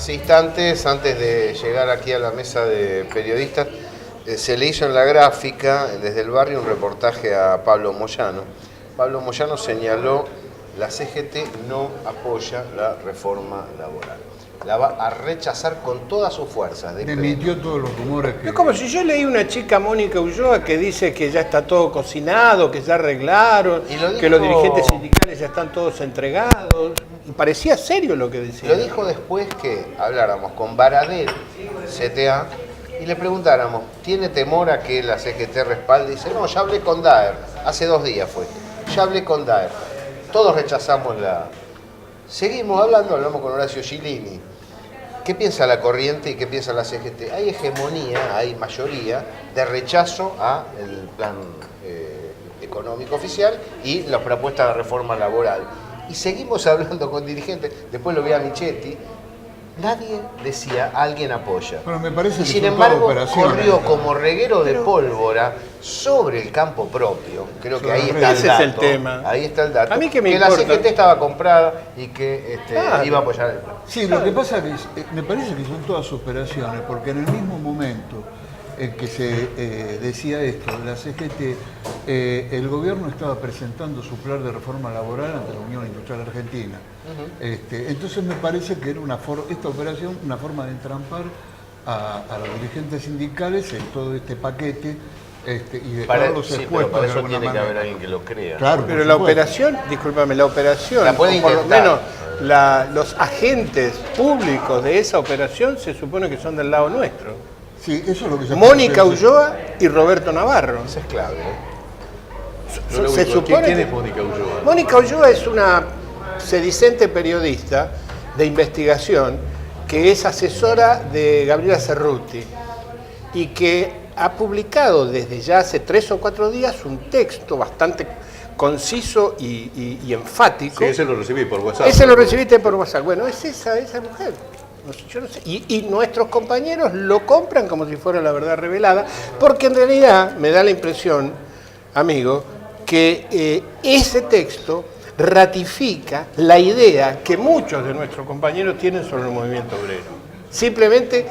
Hace instantes, antes de llegar aquí a la mesa de periodistas, se le hizo en la gráfica, desde el barrio, un reportaje a Pablo Moyano. Pablo Moyano señaló: la CGT no apoya la reforma laboral. La va a rechazar con todas sus fuerzas. Desmintió todos los rumores que... Es como si yo leí una chica, Mónica Ulloa, que dice que ya está todo cocinado, que ya arreglaron, que los dirigentes sindicales ya están todos entregados. Y parecía serio lo que decía. Lo dijo después que habláramos con Baradel, CTA, y le preguntáramos: ¿tiene temor a que la CGT respalde? Y dice: no, ya hablé con Daer, hace 2 días fue, ya hablé con Daer. Todos rechazamos la... Seguimos hablando, hablamos con Horacio Gilini. ¿Qué piensa la corriente y qué piensa la CGT? Hay hegemonía, hay mayoría de rechazo al plan económico oficial y las propuestas de reforma laboral. Y seguimos hablando con dirigentes, después lo vi a Michetti, nadie decía: alguien apoya. Bueno, me parece y que sin son embargo todas operaciones, corrió ¿no? como reguero de pólvora sobre el campo propio. Creo que ahí está el Ese dato. es el tema. Ahí está el dato. A mí que me que la importa. CGT estaba comprada y que Claro. iba a apoyar el plan. Sí, lo que pasa es que me parece que son todas operaciones, porque en el mismo momento en que se decía esto, la CGT, el gobierno estaba presentando su plan de reforma laboral ante la Unión Industrial Argentina. Entonces me parece que era esta operación una forma de entrampar a los dirigentes sindicales en todo este paquete y dejarlos expuestos para de eso alguna tiene que haber manera. alguien que lo crea. Claro, Pero por la supuesto. operación, discúlpame, la operación, La puede o por lo intentar. menos los agentes públicos de esa operación se supone que son del lado nuestro. Sí, eso es lo que se Mónica puede decir. Ulloa y Roberto Navarro. Eso es clave. Se supone ¿Quién que- es Mónica Ulloa? Mónica Ulloa es una sedicente periodista de investigación que es asesora de Gabriela Cerruti y que ha publicado desde ya hace 3 o 4 días un texto bastante conciso y enfático. Sí, ese lo recibí por WhatsApp. Ese lo recibiste por WhatsApp. Bueno, es esa mujer. No sé, yo no sé. Y nuestros compañeros lo compran como si fuera la verdad revelada, porque en realidad me da la impresión, amigo, que ese texto ratifica la idea que muchos de nuestros compañeros tienen sobre el movimiento obrero. Simplemente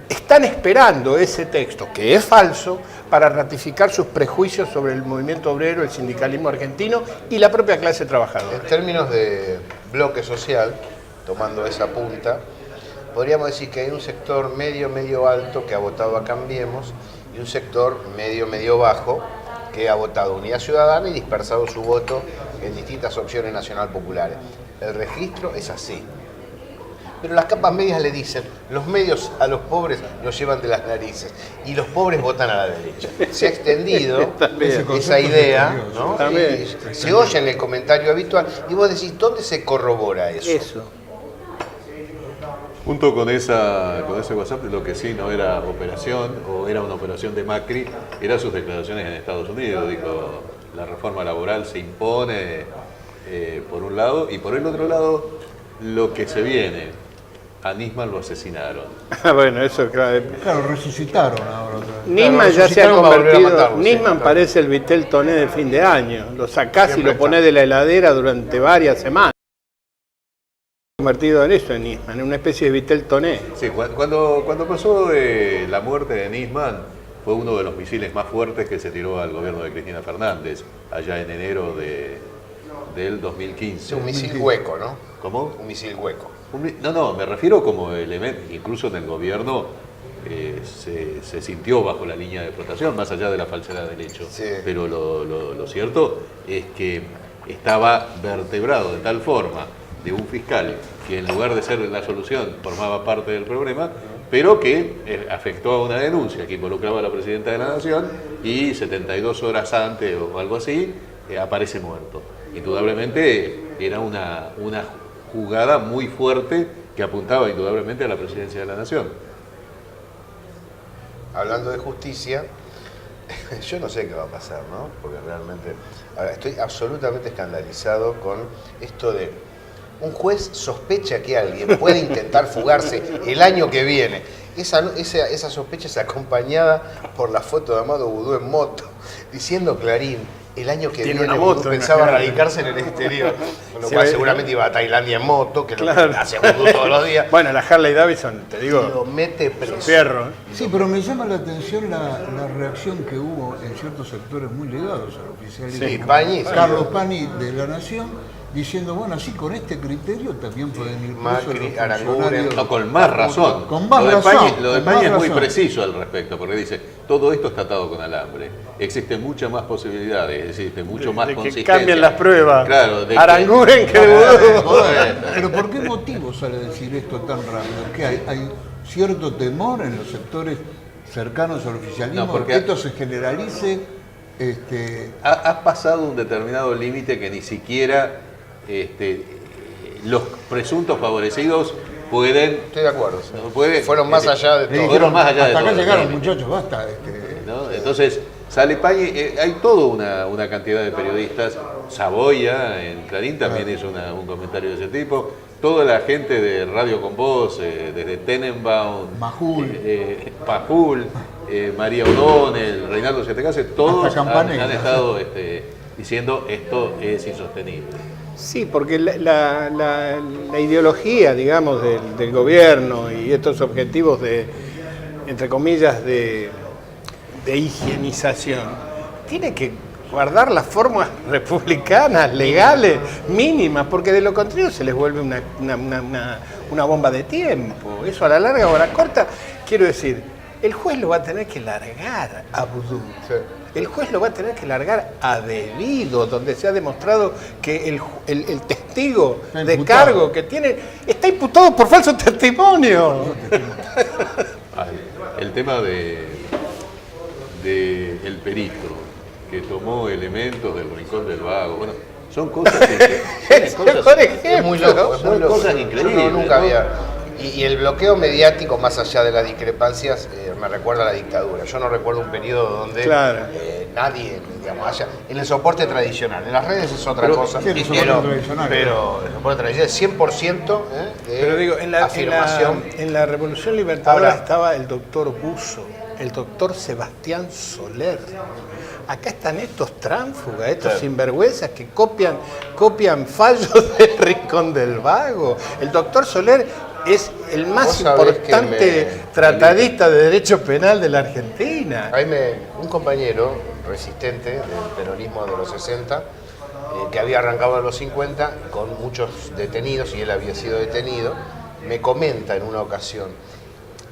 están esperando ese texto, que es falso, para ratificar sus prejuicios sobre el movimiento obrero, el sindicalismo argentino y la propia clase trabajadora. En términos de bloque social, tomando esa punta, podríamos decir que hay un sector medio alto que ha votado a Cambiemos y un sector medio bajo que ha votado Unidad Ciudadana y dispersado su voto en distintas opciones nacional populares. El registro es así. Pero las capas medias le dicen: los medios a los pobres los llevan de las narices y los pobres votan a la derecha. Se ha extendido esa idea, ¿no? También. Y se oye en el comentario habitual y vos decís: ¿dónde se corrobora eso? Eso. Junto con ese WhatsApp, lo que sí no era operación, o era una operación de Macri, eran sus declaraciones en Estados Unidos. Dijo: la reforma laboral se impone por un lado, y por el otro lado, lo que se viene. A Nisman lo asesinaron. Bueno, eso claro. Claro, resucitaron ahora otra vez. Nisman ya se ha resucitaron para volver a convertido. matarlo, sí, Nisman claro. parece el Vitel Toné de fin de año. Lo sacás Siempre y lo ponés de la heladera durante varias semanas. Convertido en eso, en Nisman, en una especie de Vitel Toné. Sí, cuando pasó la muerte de Nisman, fue uno de los misiles más fuertes que se tiró al gobierno de Cristina Fernández, allá en enero del 2015. Es un misil hueco, ¿no? ¿Cómo? Un misil hueco. No, me refiero como elemento, incluso en el gobierno se sintió bajo la línea de flotación, más allá de la falsedad del hecho. Sí. Pero lo cierto es que estaba vertebrado de tal forma de un fiscal que en lugar de ser la solución formaba parte del problema, pero que afectó a una denuncia que involucraba a la presidenta de la Nación y 72 horas antes o algo así aparece muerto. Indudablemente era una jugada muy fuerte que apuntaba indudablemente a la presidencia de la Nación. Hablando de justicia, yo no sé qué va a pasar, ¿no? Porque realmente... Ahora, estoy absolutamente escandalizado con esto de... Un juez sospecha que alguien puede intentar fugarse el año que viene. Esa sospecha es acompañada por la foto de Amado Boudou en moto, diciendo Clarín: el año que Tiene viene una moto, pensaba imagínate. radicarse en el exterior. Con lo Sí, cual ve- seguramente iba a Tailandia en moto, que es Claro. lo que hace vudú todos los días. Bueno, la Harley Davidson, te Lo digo, mete preso. fierro. ¿eh? Sí, pero me llama la atención la reacción que hubo en ciertos sectores muy ligados al oficialismo. Sí, Pañi, sí. Carlos Pañi de La Nación diciendo, bueno, así con este criterio también pueden ir presos Macri, los Aranguren. funcionarios. No, con más razón. Con más lo de razón, Pañi, lo de con Pañi más es muy razón. preciso al respecto, porque dice, todo esto está atado con alambre. Existen muchas más posibilidades, existe mucho más De que consistencia. cambien las pruebas. Claro, de que- Aranguren, que vudú. Pero ¿por qué motivo sale a decir esto tan rápido? ¿Qué hay cierto temor en los sectores cercanos al oficialismo No, porque- que esto se generalice? Ha pasado un determinado límite que ni siquiera los presuntos favorecidos pueden... Estoy de acuerdo. sí. No puede- Fueron más allá de Le todo. Fueron más allá de hasta acá todo, llegaron, límite. muchachos, basta. ¿no? Entonces, sale Pañi, hay toda una cantidad de periodistas, Saboya en Clarín también hizo un comentario de ese tipo, toda la gente de Radio con Voz, desde Tenenbaum, Majul. Pajul, María O'Donnell, Reinaldo Sietecase, todos Hasta Campanella. han estado diciendo esto es insostenible. Sí, porque la ideología, digamos, del gobierno y estos objetivos entre comillas, de higienización, tiene que guardar las formas republicanas, legales, mínimas, porque de lo contrario se les vuelve una bomba de tiempo. Eso a la larga o a la corta, quiero decir, el juez lo va a tener que largar a vudú. Sí. El juez lo va a tener que largar a debido, donde se ha demostrado que el testigo Está de imputado. cargo que tiene está imputado por falso testimonio. El tema de el perito que tomó elementos del Rincón del Vago, bueno, son cosas que... Es el mejor ejemplo. Es muy loco, es muy Son loco. cosas Yo increíbles, nunca ¿no? había. Y el bloqueo mediático, más allá de las discrepancias, me recuerda a la dictadura. Yo no recuerdo un periodo donde Claro. nadie, digamos, haya. En el soporte tradicional, en las redes es otra Pero- cosa. Sí, el soporte tradicional. pero el soporte tradicional es 100% de Pero digo, afirmación. en la Revolución Libertadora Ahora- estaba el doctor Buzo, el doctor Sebastián Soler. Acá están estos tránsfugas, estos Claro. sinvergüenzas que copian fallos del Rincón del Vago. El doctor Soler es el más Vos sabés que importante tratadista de derecho penal de la Argentina. Un compañero resistente del peronismo de los 60, que había arrancado en los 50, con muchos detenidos, y él había sido detenido, me comenta en una ocasión,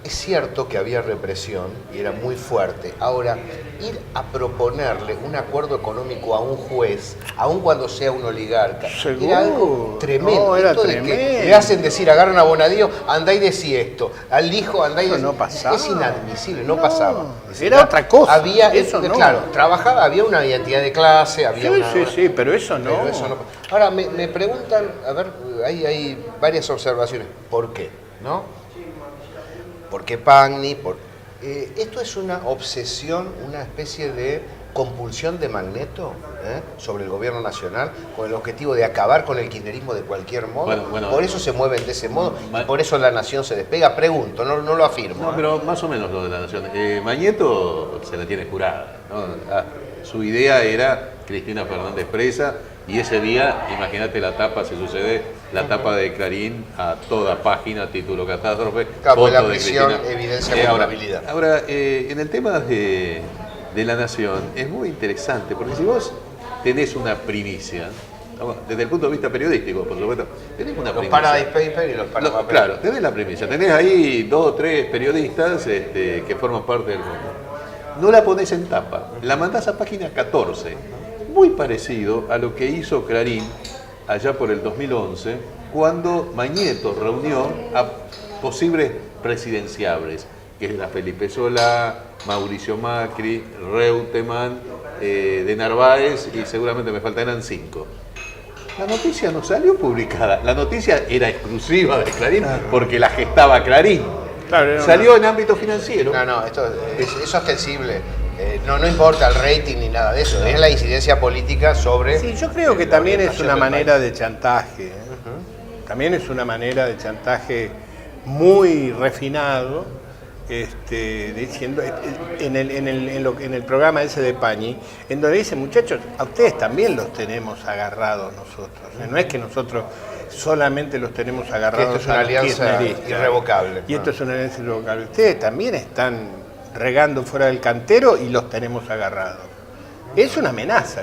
es cierto que había represión y era muy fuerte. Ahora, ir a proponerle un acuerdo económico a un juez, aun cuando sea un oligarca, Seguro. era algo tremendo. No, era Esto de que tremendo. le hacen decir, agarran a Bonadío, andá y decí esto. Al hijo, andá y Eso decí. no pasaba. Es inadmisible, no No, pasaba. era otra cosa. Había, Eso no. claro, trabajaba, había una identidad de clase, había Sí, una... sí, pero eso no. pero eso no. Ahora, me preguntan, a ver, hay varias observaciones. ¿Por qué? ¿No? ¿Por qué Pagni? ¿Esto es una obsesión, una especie de compulsión de Magneto sobre el gobierno nacional con el objetivo de acabar con el kirchnerismo de cualquier modo? Bueno, por eso se mueven de ese modo y por eso la nación se despega. Pregunto, no lo afirmo. No, pero más o menos lo de la Nación. Mañeto se la tiene jurada, ¿no? Su idea era Cristina Fernández presa, y ese día, imagínate la tapa, si sucede, la tapa de Clarín a toda página, título catástrofe, Claro, porque foto la de prisión Cristina. evidencia culpabilidad. Ahora, en el tema de la Nación, es muy interesante, porque si vos tenés una primicia, desde el punto de vista periodístico, por supuesto, tenés una Los primicia. Paradise Papers y los Panama Papers. Claro, tenés la primicia, tenés ahí 2 o 3 periodistas que forman parte del mundo. No la ponés en tapa, la mandás a página 14, muy parecido a lo que hizo Clarín allá por el 2011, cuando Magneto reunió a posibles presidenciables, que era Felipe Solá, Mauricio Macri, Reutemann, de Narváez, y seguramente me faltarán 5. La noticia no salió publicada, la noticia era exclusiva de Clarín porque la gestaba Clarín. Claro, era Salió en ámbito financiero. No, esto es ostensible. No importa el rating ni nada de eso, es la incidencia política sobre... Sí, yo creo que la también es orientación una del manera país. de chantaje. También es una manera de chantaje muy refinado diciendo en el programa ese de Pañi, en donde dice, muchachos, a ustedes también los tenemos agarrados nosotros. No es que nosotros solamente los tenemos agarrados. Esto es una alianza irrevocable. Y esto es una alianza irrevocable. Ustedes también están regando fuera del cantero y los tenemos agarrados. Es una amenaza.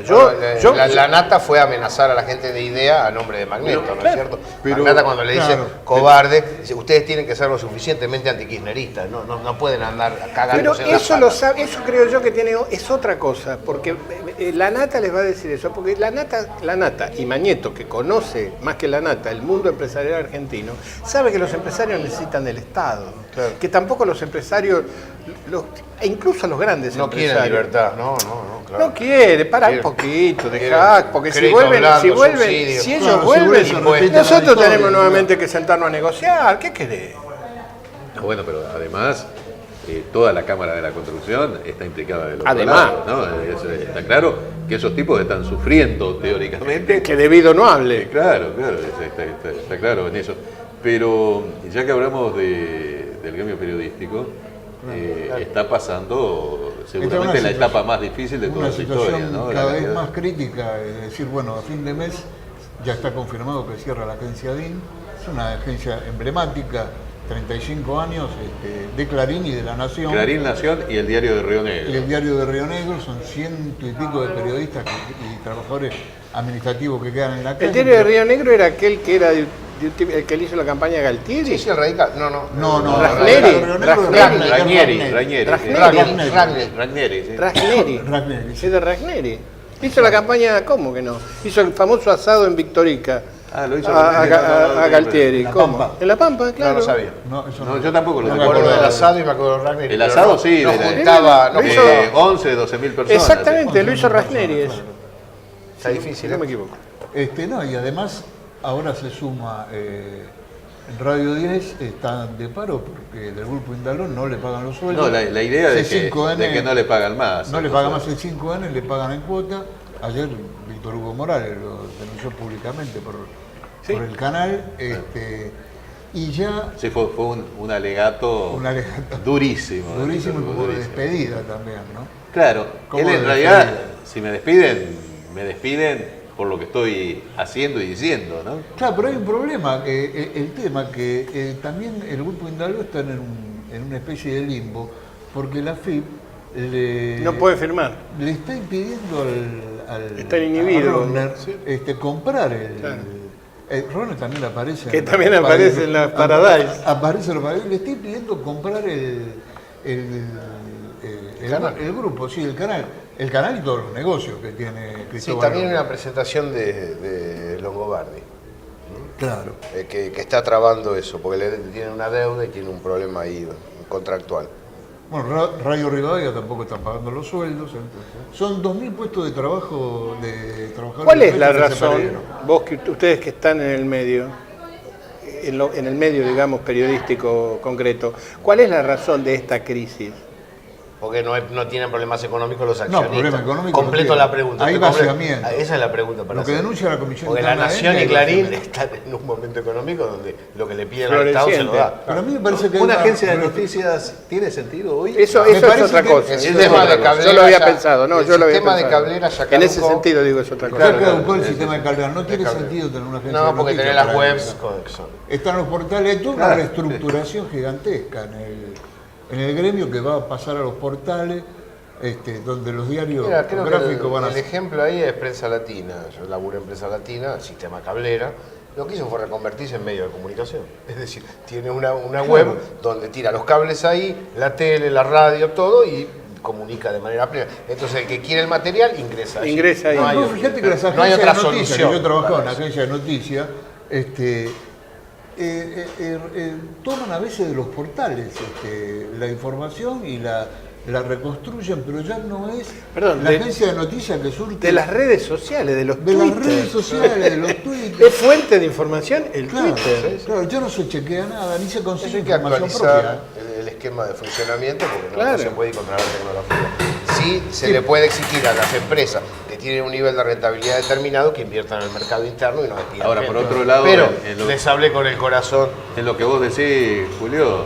La Nata fue a amenazar a la gente de IDEA a nombre de Magneto, ¿no es cierto? Nata cuando le dice cobarde, dice, ustedes tienen que ser lo suficientemente antikirchneristas, no pueden andar cagándose en la pata. Eso creo yo que es otra cosa, porque la Nata les va a decir eso, porque la Nata y Magneto, que conoce más que la Nata el mundo empresarial argentino, sabe que los empresarios necesitan del Estado, claro. Que tampoco los empresarios, e incluso los grandes no empresarios. Quieren libertad, claro. No quiere, para un poquito, dejá, porque si ellos vuelven, nosotros tenemos nuevamente que sentarnos a negociar, ¿qué querés? Bueno, pero además, toda la Cámara de la Construcción está implicada del otro además, lado, ¿no? Está claro que esos tipos están sufriendo teóricamente. Que debido no hable. Claro, está claro en eso. Pero ya que hablamos del gremio periodístico, está pasando seguramente la etapa más difícil de toda su historia, ¿no? Cada vez más crítica, es decir, bueno, a fin de mes ya está confirmado que cierra la agencia DIN, es una agencia emblemática, 35 años, de Clarín y de La Nación. Clarín, Nación y el Diario de Río Negro. Y el Diario de Río Negro, son 100 y pico de periodistas y trabajadores administrativos que quedan en la calle. El Diario de Río Negro era aquel que era el que le hizo la campaña a Galtieri. Sí, el radical. No. Ragneri. Sí. Es de Ragneri. Hizo la campaña, ¿cómo que no? Hizo el famoso asado en Victorica. Lo hizo a Galtieri. ¿Cómo? En La Pampa, claro. No lo sabía. No, yo tampoco lo me acuerdo del asado y me acuerdo de Ragneri. El asado sí, no juntaba 11, 12 mil personas. Exactamente, lo hizo Ragneri eso. Está difícil, no me equivoco. Y además ahora se suma Radio 10, están de paro porque del grupo Indalón no le pagan los sueldos. No, la idea de que no le pagan más. No le pagan más el 5N, le pagan en cuota. Ayer Víctor Hugo Morales lo denunció públicamente por el canal. Y ya... Sí, fue un alegato durísimo. Durísimo y como de despedida también, ¿no? Claro, él en realidad, si me despiden por lo que estoy haciendo y diciendo, ¿no? Claro, pero hay un problema, el tema que también el grupo Indaló está en una especie de limbo, porque la FIP no puede firmar. Le está impidiendo está inhibido, a Ronner, comprar Ronner también aparece. Que también aparece en la Paradise. Aparece en la Paradise. Le está impidiendo comprar el grupo, sí, el canal. El canal y todos los negocios que tiene Cristóbal. Sí, también hay una presentación de Longobardi. Claro. Que está trabando eso, porque tiene una deuda y tiene un problema ahí contractual. Bueno, Radio Rivadavia tampoco están pagando los sueldos. Son 2.000 puestos de trabajo de trabajadores. ¿Cuál es la razón, ustedes que están en el medio, en el medio, digamos, periodístico concreto, cuál es la razón de esta crisis? Porque no tienen problemas económicos los accionistas. No, problema económico. Completo la pregunta. Hay vaciamiento. Esa es la pregunta para lo que denuncia la Comisión. Porque La Nación y Clarín están en un momento económico donde lo que le piden al Estado se lo da. Pero a mí me parece que una agencia de noticias tiene sentido hoy. Eso es otra cosa. El sistema de cablera. Yo lo había pensado. No, yo lo había pensado. El sistema de cablera ya caducó. En ese sentido digo es otra cosa. Ya caducó el sistema de cablera. No tiene sentido tener una agencia de noticias. No, porque tener las webs. Están los portales. Hay toda una reestructuración gigantesca en el gremio que va a pasar a los portales. Donde los diarios gráficos van a... El ejemplo ahí es Prensa Latina. Yo laburo en Prensa Latina, el sistema cablera. Lo que hizo fue reconvertirse en medio de comunicación. Es decir, tiene una web donde tira los cables ahí, la tele, la radio, todo, y comunica de manera plena. Entonces, el que quiere el material ingresa ahí. Ingresa ahí. No, fíjate que las agencias de noticias, que yo trabajaba en la agencia de noticias, toman a veces de los portales la información y la reconstruyen, pero ya no es la agencia de noticias que surte... De las redes sociales, de los Twitter. De las redes sociales, de los Twitter. Es fuente de información el Twitter. Claro, ya no se chequea nada, ni se consigue hay que información actualizar propia. el esquema de funcionamiento, porque no se puede ir contra la tecnología. Sí, se le puede exigir a las empresas que tienen un nivel de rentabilidad determinado que inviertan en el mercado interno y no despidan. Ahora, por otro lado... Pero les hablé con el corazón. En lo que vos decís, Julio...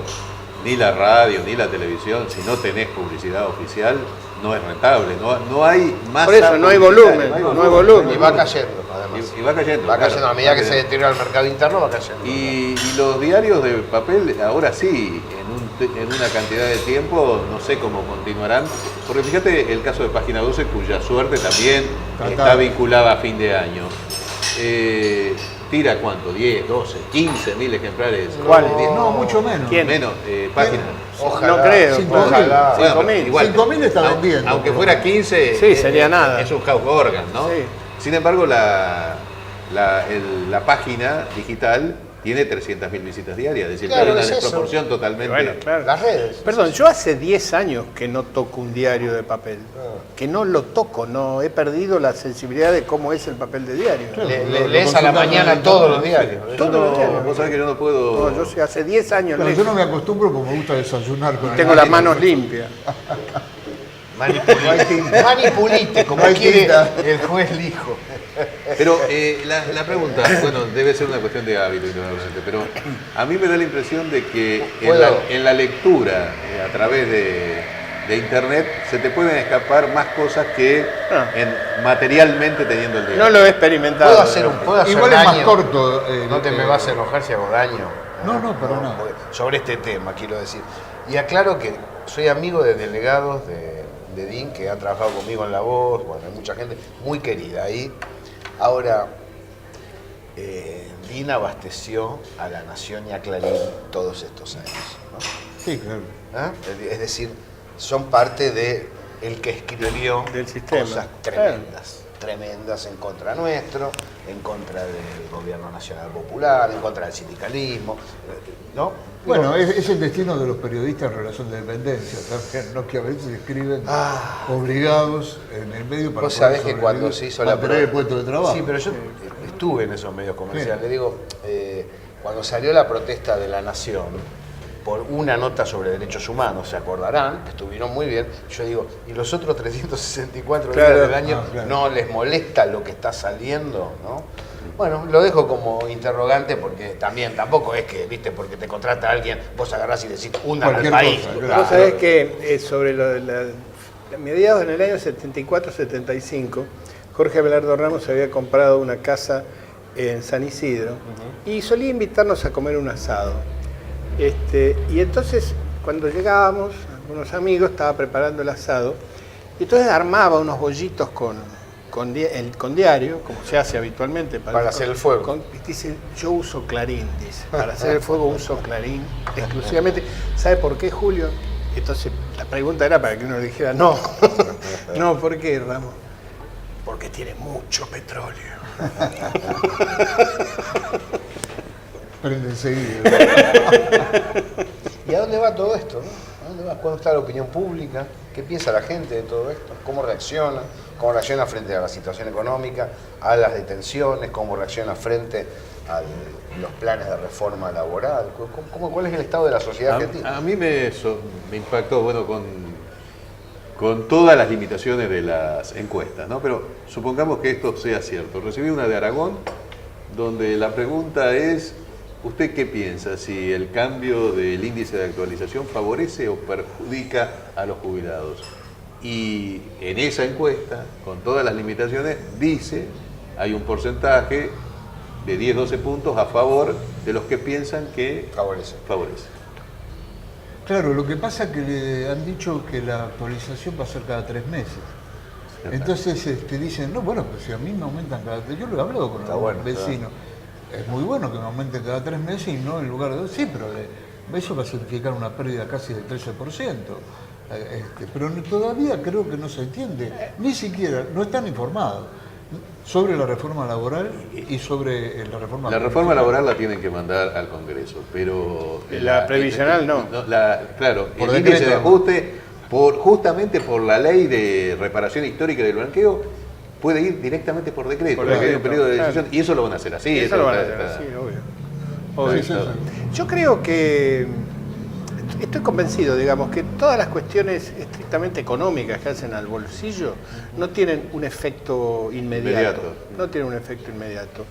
ni la radio, ni la televisión, si no tenés publicidad oficial, no es rentable. No hay más. Por eso no hay volumen, no hay volumen. Y va cayendo, además. Y va cayendo. Va cayendo, claro. a medida que se deteriora el mercado interno, va cayendo. Y los diarios de papel, ahora sí, en una cantidad de tiempo, no sé cómo continuarán. Porque fíjate el caso de Página 12, cuya suerte también está vinculada a fin de año. ¿Tira cuánto? ¿10, 12, 15 mil ejemplares? ¿Cuál? No, mucho menos. ¿Quién? Menos, Página. Ojalá. No creo. 5.000. Ojalá. Bueno, 5.000. igual, 5.000 está vendiendo. Aunque fuera 15, Sí, sería nada. Es un house organ, ¿no? Sí. Sin embargo, la página digital tiene 300.000 visitas diarias, es decir, Claro, que hay una es eso. desproporción totalmente. Bueno, claro. Las redes. Perdón, yo hace 10 años que no toco un diario de papel. Que no lo toco, no he perdido la sensibilidad de cómo es el papel de diario. Lees a la mañana todos los diarios. Todos los diarios. Vos sabés que yo no puedo. No, yo sé, hace 10 años Pero leo. yo no me acostumbro porque me gusta desayunar con el Tengo las mate. manos limpias. Manipulite, como No hay quiere tinta. el juez Lijo. Pero la pregunta, bueno, debe ser una cuestión de hábito, indudablemente, pero a mí me da la impresión de que en la lectura a través de internet se te pueden escapar más cosas que materialmente teniendo el diario. No lo he experimentado. ¿Puedo hacer Igual es más daño? corto. No te me vas a enojar si hago daño. No, para nada. Sobre este tema, quiero decir. Y aclaro que soy amigo de delegados de DIN que han trabajado conmigo en La Voz, bueno, hay mucha gente muy querida ahí. Ahora, DIN abasteció a La Nación y a Clarín todos estos años, ¿no? Sí, claro. ¿Ah? Es decir, son parte de el que escribió Del sistema. cosas tremendas en contra nuestro, en contra del gobierno nacional popular, en contra del sindicalismo, ¿no? Bueno, es el destino de los periodistas en relación de dependencia también, ¿no? Que a veces escriben obligados en el medio para Vos sabés poder que cuando sobrevivir, se hizo la mantener el puesto de trabajo. Sí, pero yo estuve en esos medios comerciales. Sí. Le digo, cuando salió la protesta de La Nación por una nota sobre derechos humanos, se acordarán, que estuvieron muy bien. Yo digo, ¿y los otros 364 días Claro. del año claro. no les molesta lo que está saliendo? ¿No? Bueno, lo dejo como interrogante porque también tampoco es que, viste, porque te contrata alguien, vos agarrás y decís, hundan al Cualquier país. cosa, claro. Vos sabés que sobre lo de a mediados en el año 74-75, Jorge Abelardo Ramos había comprado una casa en San Isidro y solía invitarnos a comer un asado. Y entonces, cuando llegábamos, algunos amigos, estaba preparando el asado, y entonces armaba unos bollitos con diario, como se hace habitualmente. Para hacer el fuego. Dice, yo uso Clarín, dice. Para hacer el fuego uso Clarín exclusivamente. ¿Sabe por qué, Julio? Entonces, la pregunta era para que uno le dijera, no. No, ¿por qué, Ramos? Porque tiene mucho petróleo. Prende enseguida. ¿Y a dónde va todo esto? ¿No? ¿A dónde va? ¿Cuándo está la opinión pública? ¿Qué piensa la gente de todo esto? ¿Cómo reacciona? ¿Cómo reacciona frente a la situación económica, a las detenciones? ¿Cómo reacciona frente a los planes de reforma laboral? ¿Cuál es el estado de la sociedad argentina? A mí me impactó, bueno, con todas las limitaciones de las encuestas, ¿no? Pero supongamos que esto sea cierto. Recibí una de Aragón, donde la pregunta es, ¿usted qué piensa? Si el cambio del índice de actualización favorece o perjudica a los jubilados. Y en esa encuesta, con todas las limitaciones, dice, hay un porcentaje de 10-12 puntos a favor de los que piensan que Favorece. Claro, lo que pasa es que le han dicho que la actualización va a ser cada 3 meses. Entonces dicen, no, bueno, pues si a mí me aumentan cada 3 yo lo he hablado con los vecinos. Es muy bueno que me aumenten cada 3 meses y no en lugar de 2. Sí, pero eso va a significar una pérdida casi del 13%. Pero todavía creo que no se entiende. Ni siquiera, no están informados sobre la reforma laboral y sobre la reforma La reforma laboral la tienen que mandar al Congreso, pero... La previsional no. Claro, Por el índice decreto. de ajuste, justamente por la ley de reparación histórica del blanqueo, puede ir directamente por decreto, Por porque hay un decreto, periodo de claro. decisión, y eso lo van a hacer así. Eso lo van a hacer está- así, obvio. Sí, sí, sí. Yo creo que estoy convencido, digamos, que todas las cuestiones estrictamente económicas que hacen al bolsillo no tienen un efecto inmediato. No tienen un efecto inmediato.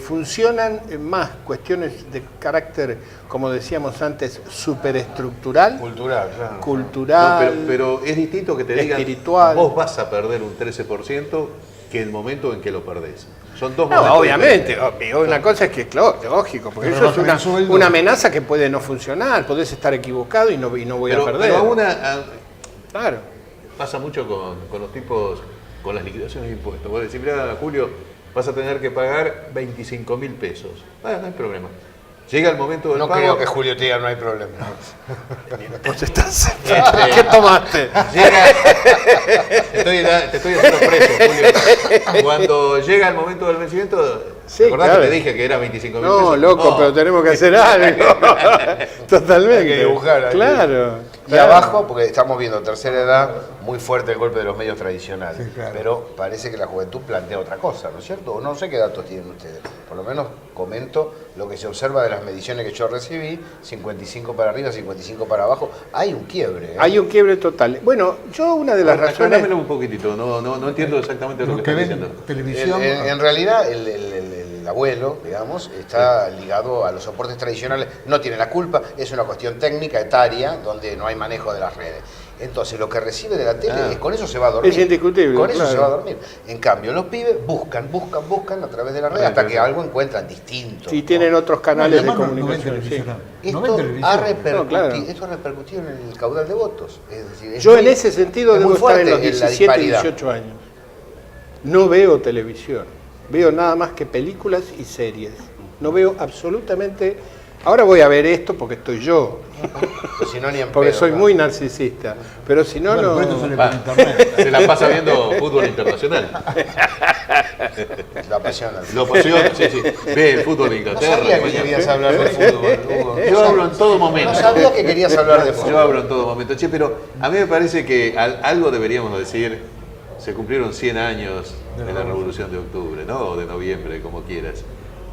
Funcionan más cuestiones de carácter, como decíamos antes, superestructural, Cultural, claro. cultural, No, pero es distinto que te digan, espiritual. vos vas a perder un 13% que el momento en que lo perdés. Son dos No, momentos obviamente, diferentes. una cosa es que es lógico, porque Pero eso es bajan el sueldo. una amenaza que puede no funcionar, podés estar equivocado y no voy a perder. Pero Claro. pasa mucho con los tipos, con las liquidaciones de impuestos. Vos decís, mira, Julio, vas a tener que pagar 25.000 pesos. No hay problema. Llega el momento del No pago. creo que Julio te diga no hay problema. Vos estás... ¿Qué tomaste? Te estoy haciendo preso, Julio. Cuando llega el momento del vencimiento, Sí, ¿te acordás claro. que te dije que era 25.000 pesos? No, loco, pero tenemos que hacer algo. Totalmente. Hay que dibujar ahí. Claro. Y claro. abajo, porque estamos viendo tercera edad, muy fuerte el golpe de los medios tradicionales. Sí, claro. Pero parece que la juventud plantea otra cosa, ¿no es cierto? O no sé qué datos tienen ustedes. Por lo menos comento lo que se observa de las mediciones que yo recibí, 55 para arriba, 55 para abajo. Hay un quiebre. ¿eh? Hay un quiebre total. Bueno, yo una de las razones... Acláramelo un poquitito, no entiendo exactamente lo Los que que estás ven diciendo. televisión. En realidad, el abuelo, digamos, está ligado a los soportes tradicionales, no tiene la culpa, es una cuestión técnica, etaria, donde no hay manejo de las redes. Entonces, lo que recibe de la tele, con eso se va a dormir. Es indiscutible, Con eso claro. se va a dormir. En cambio, los pibes buscan a través de la red hasta que algo encuentran distinto. Si ¿no? tienen otros canales de Además, no ven comunicación. Sí. televisión. No Esto ven televisión. ha repercutido, No, claro. esto ha repercutido en el caudal de votos. Es decir, es Yo muy- en ese sentido es muy debo estar en fuerte los la 17, disparidad. 18 años. No veo televisión. Veo nada más que películas y series. No veo absolutamente... Ahora voy a ver esto porque estoy yo. Pues si no, ni en Porque pedo, soy ¿no? muy narcisista. Pero si no, Bueno, no... por esto sale Va, por internet. se la pasa viendo fútbol internacional. La apasiona. Lo apasiona, sí. Ve el fútbol de No Inglaterra. sabía que mañana. querías hablar de fútbol, Hugo. Yo hablo en todo momento. No sabía que querías hablar de fútbol. Yo hablo en todo momento. Che, pero a mí me parece que algo deberíamos decir. Se cumplieron 100 años de la Revolución de Octubre, ¿no? O de noviembre, como quieras.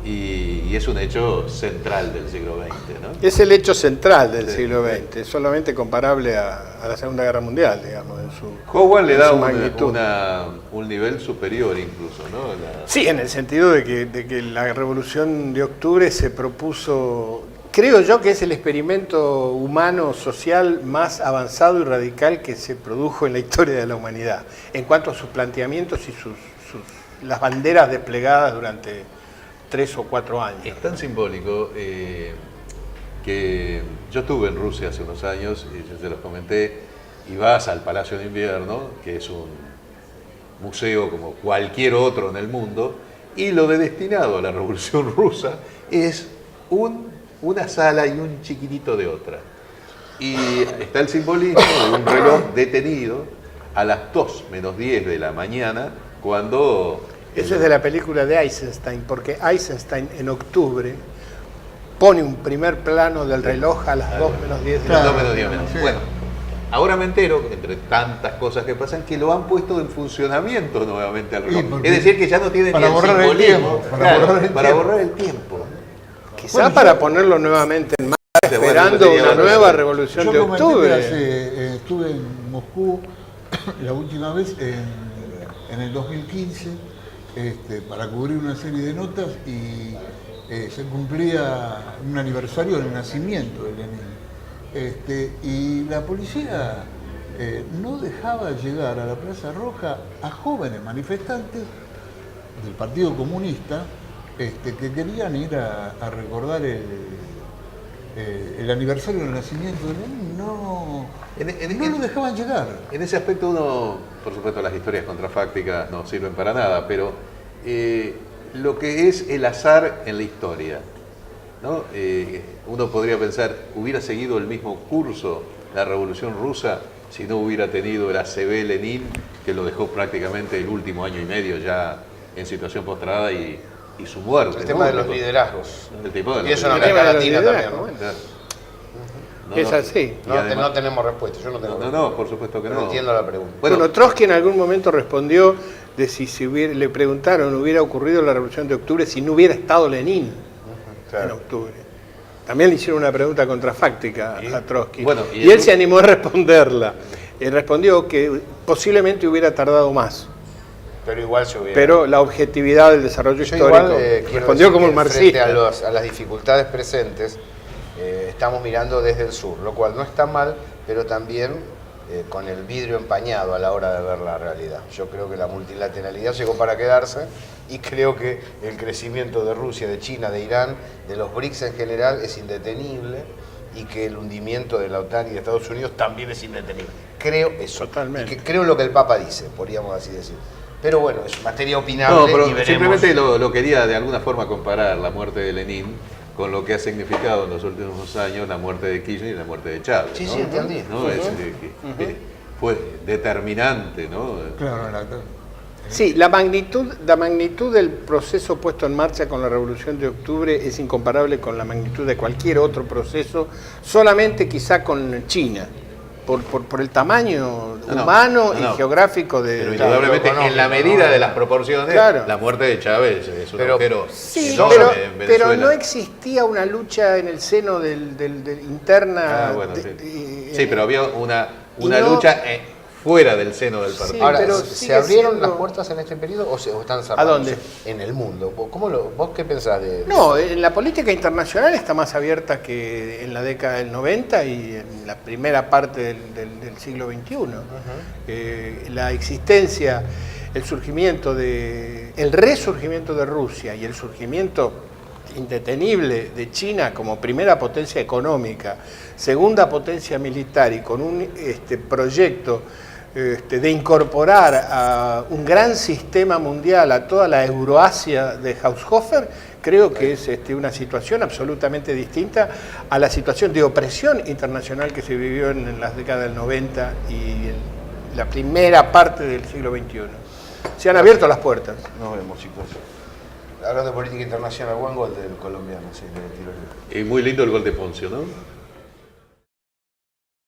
Y es un hecho central del siglo XX, ¿no? Es el hecho central del Sí. siglo XX, es solamente comparable a la Segunda Guerra Mundial, digamos, en su... Howard le en da su magnitud. un nivel superior incluso, ¿no? Sí, en el sentido de que la Revolución de Octubre se propuso, creo yo que es el experimento humano, social más avanzado y radical que se produjo en la historia de la humanidad, en cuanto a sus planteamientos y las banderas desplegadas durante 3 o 4 años. Es tan simbólico que yo estuve en Rusia hace unos años, y yo se los comenté, y vas al Palacio de Invierno, que es un museo como cualquier otro en el mundo, y lo de destinado a la Revolución Rusa es una sala y un chiquitito de otra. Y está el simbolismo de un reloj detenido a las 2 menos 10 de la mañana, cuando... Eso es de la película de Eisenstein, porque Eisenstein en octubre pone un primer plano del reloj a las 2 menos 10 de la Las 2 mañana. menos 10 menos. Sí. Bueno, ahora me entero, entre tantas cosas que pasan, que lo han puesto en funcionamiento nuevamente al reloj. porque- Es decir, que ya no tiene para ni el borrar el simbolismo. tiempo, para Claro, borrar el para tiempo. borrar el tiempo. Quizá Bueno, para yo- ponerlo nuevamente en marcha, Bueno, esperando sería una bueno. nueva revolución Yo de comenté que octubre. estuve en Moscú la última vez en el 2015 para cubrir una serie de notas y se cumplía un aniversario del nacimiento de Lenin. Y la policía no dejaba llegar a la Plaza Roja a jóvenes manifestantes del Partido Comunista que querían ir a recordar el aniversario del nacimiento de Lenin. No lo dejaban llegar. En ese aspecto uno, por supuesto, las historias contrafácticas no sirven para nada, pero lo que es el azar en la historia, ¿no? Uno podría pensar, hubiera seguido el mismo curso la Revolución Rusa si no hubiera tenido el ACB Lenin, que lo dejó prácticamente el último año y medio ya en situación postrada y su muerte. El ¿no? tema de los liderazgos. El tipo de Y los eso en El tema América de los Latina liderazgos, también, ¿no? bueno. Claro. No, Es no. así. No, Y además- no tenemos respuesta, yo no tengo respuesta. No, por supuesto que Pero no. entiendo la pregunta. Bueno, Trotsky en algún momento respondió de si le preguntaron, hubiera ocurrido la Revolución de Octubre si no hubiera estado Lenin en Claro. octubre. también le hicieron una pregunta contrafáctica a Trotsky. Bueno, y él se animó a responderla. Él respondió que posiblemente hubiera tardado más. Pero igual se hubiera... Pero la objetividad del desarrollo Yo histórico igual, quiero respondió decir como que un marxista. frente a las dificultades presentes, estamos mirando desde el sur, lo cual no está mal, pero también con el vidrio empañado a la hora de ver la realidad. Yo creo que la multilateralidad llegó para quedarse y creo que el crecimiento de Rusia, de China, de Irán, de los BRICS en general es indetenible y que el hundimiento de la OTAN y de Estados Unidos también es indetenible. Creo eso. Totalmente. Y que creo lo que el Papa dice, podríamos así decir. Pero bueno, es materia opinable No, pero y veremos. simplemente lo quería de alguna forma comparar la muerte de Lenin con lo que ha significado en los últimos años la muerte de Kirchner y la muerte de Chávez. Sí, ¿no? sí, entendí. ¿No? Que fue determinante, ¿no? Claro, Sí, la magnitud del proceso puesto en marcha con la Revolución de Octubre es incomparable con la magnitud de cualquier otro proceso, solamente quizá con China, por el tamaño humano y geográfico de... Pero indudablemente, en la medida de las proporciones, Claro. la muerte de Chávez es un agujero Sí, enorme en pero Venezuela. no existía una lucha en el seno del interna... Bueno, de- sí, pero había una y no- lucha fuera del seno del partido. Ahora, pero ¿se sigue abrieron siendo- las puertas en este periodo o están cerradas? ¿A dónde? En el mundo. ¿Vos qué pensás de...? No, en la política internacional está más abierta que en la década del 90 y en la primera parte del siglo XXI. La existencia, el resurgimiento de Rusia y el surgimiento indetenible de China como primera potencia económica, segunda potencia militar y con un proyecto de incorporar a un gran sistema mundial a toda la Euroasia de Haushofer, creo que es una situación absolutamente distinta a la situación de opresión internacional que se vivió en las décadas del 90 y en la primera parte del siglo XXI. Se han abierto las puertas. Nos vemos, chicos. Hablando de política internacional, buen gol del colombiano, sí, del tiro libre. Y muy lindo el gol de Poncio, ¿no?